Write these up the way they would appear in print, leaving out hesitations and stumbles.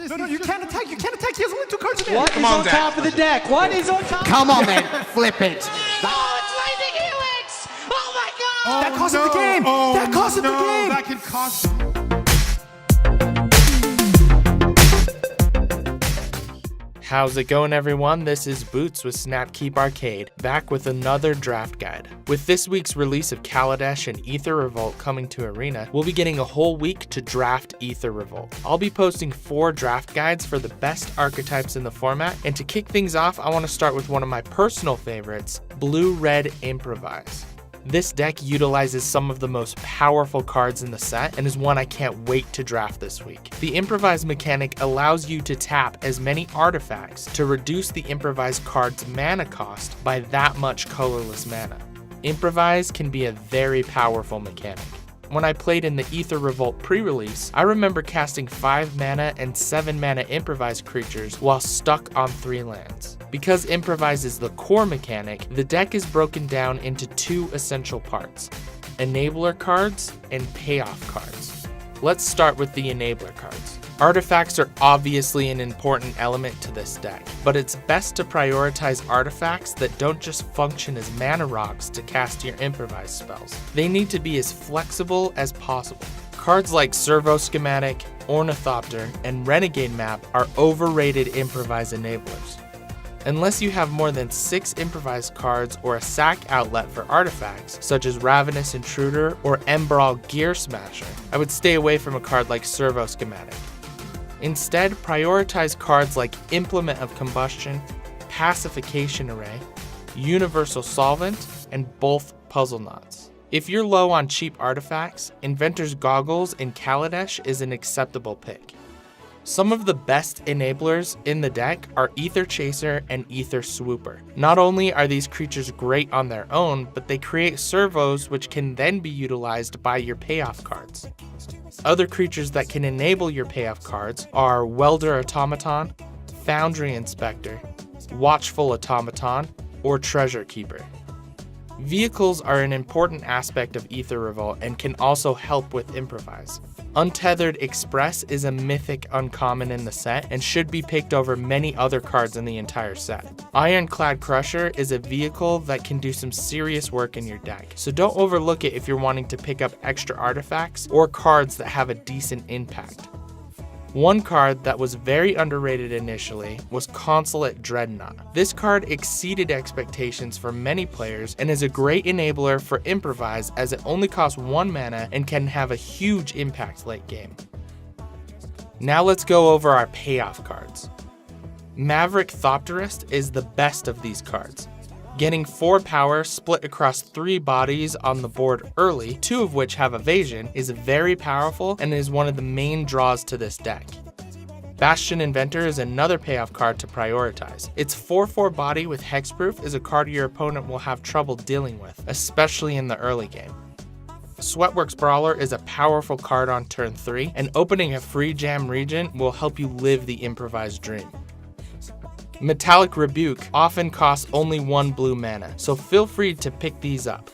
No, you can't attack. You can't attack. He has only 2 cards in hand. What is on top of the deck? What is on top? Come on, man. Flip it. Oh, it's Lightning Helix! Oh my god! That cost him the game. That cost him the game. That can cost him. How's it going, everyone? This is Boots with Snapkeep Arcade, back with another draft guide. With this week's release of Kaladesh and Aether Revolt coming to Arena, we'll be getting a whole week to draft Aether Revolt. I'll be posting 4 draft guides for the best archetypes in the format, and to kick things off, I want to start with one of my personal favorites, Blue-Red Improvise. This deck utilizes some of the most powerful cards in the set and is one I can't wait to draft this week. The Improvise mechanic allows you to tap as many artifacts to reduce the Improvise card's mana cost by that much colorless mana. Improvise can be a very powerful mechanic. When I played in the Aether Revolt pre-release, I remember casting 5 mana and 7 mana Improvise creatures while stuck on 3 lands. Because Improvise is the core mechanic, the deck is broken down into 2 essential parts: enabler cards and payoff cards. Let's start with the enabler cards. Artifacts are obviously an important element to this deck, but it's best to prioritize artifacts that don't just function as mana rocks to cast your Improvise spells. They need to be as flexible as possible. Cards like Servo Schematic, Ornithopter, and Renegade Map are overrated Improvise enablers. Unless you have more than 6 Improvise cards or a sack outlet for artifacts, such as Ravenous Intruder or Embrawl Gear Smasher, I would stay away from a card like Servo Schematic. Instead, prioritize cards like Implement of Combustion, Pacification Array, Universal Solvent, and both Puzzle Knots. If you're low on cheap artifacts, Inventor's Goggles and Kaladesh is an acceptable pick. Some of the best enablers in the deck are Aether Chaser and Aether Swooper. Not only are these creatures great on their own, but they create servos which can then be utilized by your payoff cards. Other creatures that can enable your payoff cards are Welder Automaton, Foundry Inspector, Watchful Automaton, or Treasure Keeper. Vehicles are an important aspect of Aether Revolt and can also help with Improvise. Untethered Express is a mythic uncommon in the set and should be picked over many other cards in the entire set. Ironclad Crusher is a vehicle that can do some serious work in your deck, so don't overlook it if you're wanting to pick up extra artifacts or cards that have a decent impact. One card that was very underrated initially was Consulate Dreadnought. This card exceeded expectations for many players and is a great enabler for Improvise as it only costs 1 mana and can have a huge impact late game. Now let's go over our payoff cards. Maverick Thopterist is the best of these cards. Getting 4 power split across 3 bodies on the board early, 2 of which have evasion, is very powerful and is one of the main draws to this deck. Bastion Inventor is another payoff card to prioritize. Its 4/4 body with hexproof is a card your opponent will have trouble dealing with, especially in the early game. Sweatworks Brawler is a powerful card on turn 3, and opening a free jam region will help you live the improvised dream. Metallic Rebuke often costs only 1 blue mana, so feel free to pick these up.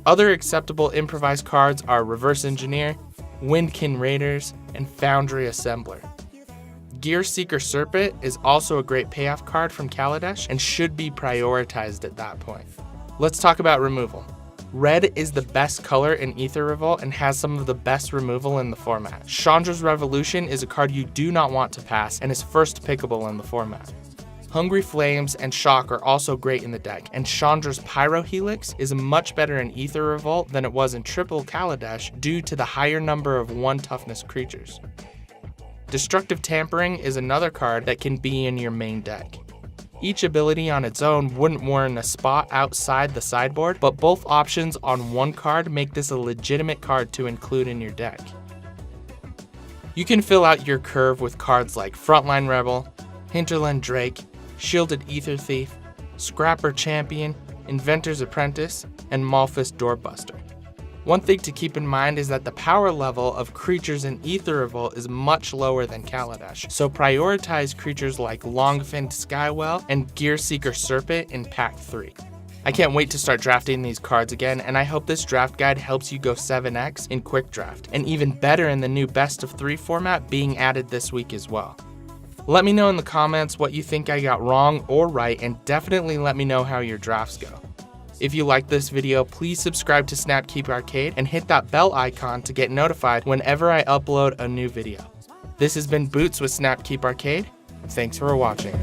Other acceptable Improvise cards are Reverse Engineer, Windkin Raiders, and Foundry Assembler. Gear Seeker Serpent is also a great payoff card from Kaladesh and should be prioritized at that point. Let's talk about removal. Red is the best color in Aether Revolt and has some of the best removal in the format. Chandra's Revolution is a card you do not want to pass and is first pickable in the format. Hungry Flames and Shock are also great in the deck, and Chandra's Pyro Helix is much better in Aether Revolt than it was in Triple Kaladesh due to the higher number of 1 toughness creatures. Destructive Tampering is another card that can be in your main deck. Each ability on its own wouldn't warrant a spot outside the sideboard, but both options on 1 card make this a legitimate card to include in your deck. You can fill out your curve with cards like Frontline Rebel, Hinterland Drake, Shielded Aether Thief, Scrapper Champion, Inventor's Apprentice, and Malphus Doorbuster. One thing to keep in mind is that the power level of creatures in Aether Revolt is much lower than Kaladesh, so prioritize creatures like Longfinned Skywell and Gear Seeker Serpent in Pack 3. I can't wait to start drafting these cards again, and I hope this draft guide helps you go 7x in Quick Draft, and even better in the new Best of 3 format being added this week as well. Let me know in the comments what you think I got wrong or right, and definitely let me know how your drafts go. If you like this video, please subscribe to Snapkeep Arcade and hit that bell icon to get notified whenever I upload a new video. This has been Boots with Snapkeep Arcade. Thanks for watching.